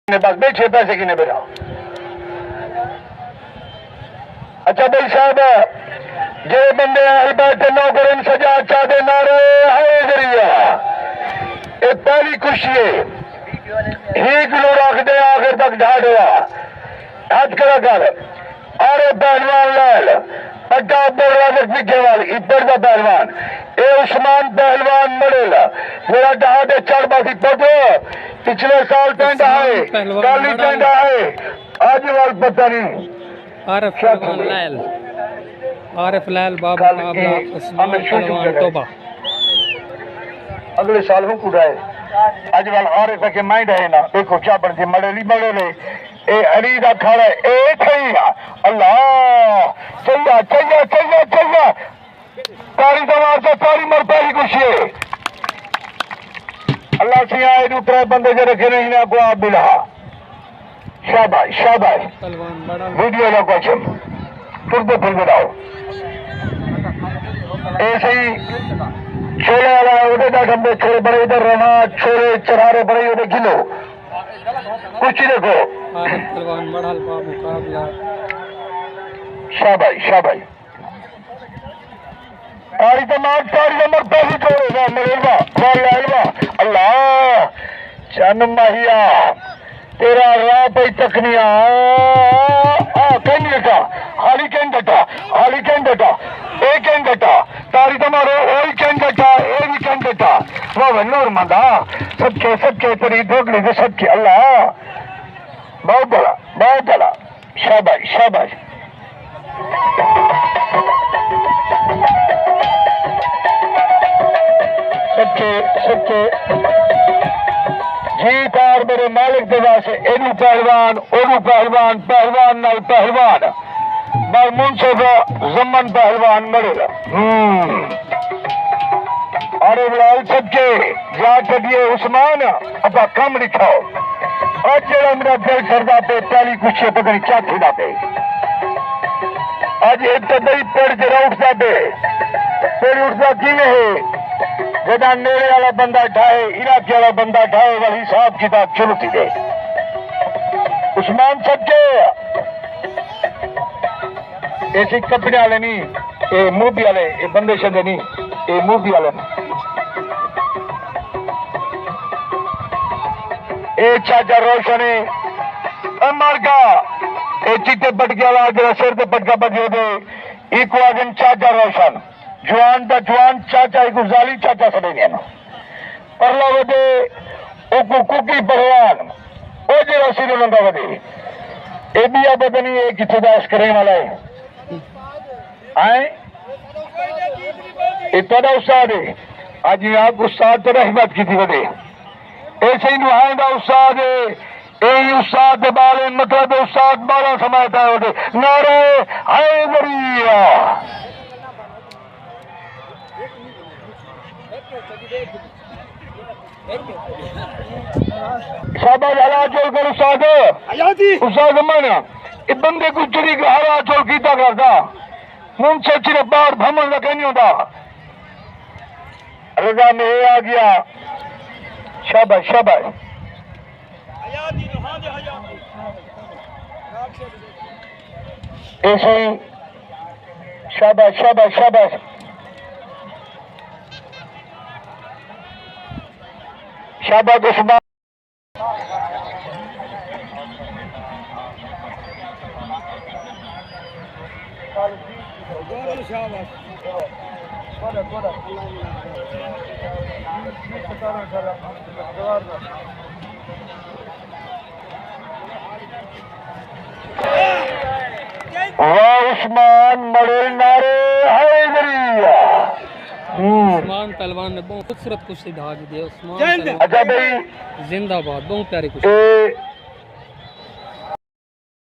बस छह पैसे किने बेटा। अच्छा भाई साहब, जे बंदे अहलबैत नौकरन सजा चाहते नारे है जरिया ये पहली खुशी है ही किलो रख दे आखिर तक ढाडवा हज करा कर अरे पहलवान लाल पट्टा बोल रहा पीछे वाल इधर का पहलवान ए उस्मान पहलवान मरेला मेरा ढाडे चढ़ बासी पटो पिछले साल टेंट आए काली टेंट आए आज वाल पता नहीं आरिफ लाल बाबा उस्मान पहलवान तोबा अगले साल हूँ कुड़ाए आज वाल आरिफ के माइंड है ना देखो क्या बनती मड़ेली ए अली दा खड़ा ए थैया अल्लाह चैया चैया चैया चैया तारी दवार से तारी मर पहली खुशी है अल्लाह से आए दूसरे बंदे जो रखे नहीं ना को आप बिला शाबाश शाबाश वीडियो लो कुछ तुरते फिर बताओ ऐसे ही छोले वाला उधर का डब्बे छोले बड़े इधर रहना छोले चरारे बड़े उधर किलो कुछ ही देखो शाबाश शाबाश तारी तो पहली छोड़ेगा मरेगा अल्लाह चन माहिया तेरा राह पे तकनिया हाली कैंडटा ए कैंडटा तारी तुम्हारो ओई कैंडटा ए भी कैंडटा वो वन्नूर मंदा सबके तेरी ढोकली से सबके अल्लाह बहुत बड़ा शाबाश शाबाश सबके जी कार मेरे मालिक के वास्ते एनू पहलवान ओनू पहलवान पहलवान नाल पहलवान बार मुंसफ जमन पहलवान मरेगा अरे लाल सबके जा करिए उस्मान अपना कम लिखाओ और जरा मेरा दिल करदा पे पहली कुछ पता नहीं क्या थी पे आज एक तो दही पेड़ जरा उठता पे पेड़ उठता किमें है जदा नेड़े वाला बंदा ढाए इलाके वाला बंदा ढाए वाली हिसाब किताब शुरू थी गए उस्मान सबके ऐसे कपड़े वाले नहीं ये मूवी वाले ये बंदे शंदे नहीं ये मूवी वाले ए चाचा रोशन मर का ए चिट्टे पटके वाला जरा सिर पे पटका बजे दे इको आजन चाचा रोशन जवान का जवान चाचा एक जाली चाचा सड़े ना परला वदे ओको कुकी पहलवान ओ जरा सिर लंगा वदे ए भी अब पता नहीं एक किथे दास करे वाला है आए ये तोड़ा उस्ताद है आज आप उस्ताद तो रहमत की थी वदे ऐसे ही नुहाइंदा उस्ताद है ए उस्ताद बाले मतलब उस्ताद बाला समाता है वदे नारे हैदरिया शाबाश हला चोल कर उस्ताद माना ये बंदे को चुरी का हला चोल कीता करता मुंह से चिरे बाहर भमन लगे नहीं होता रजा में आ गया शाबाश शाबाश ऐसे ही शाबाश शाबाश शाबाश शाबाश उस्मान उस्मान मरे नारे हैदरिया उस्मान पहलवान ने बहुत खूबसूरत कुश्ती ढा दी। उस्मान अच्छा भाई जिंदाबाद बहुत प्यारी कुश्ती।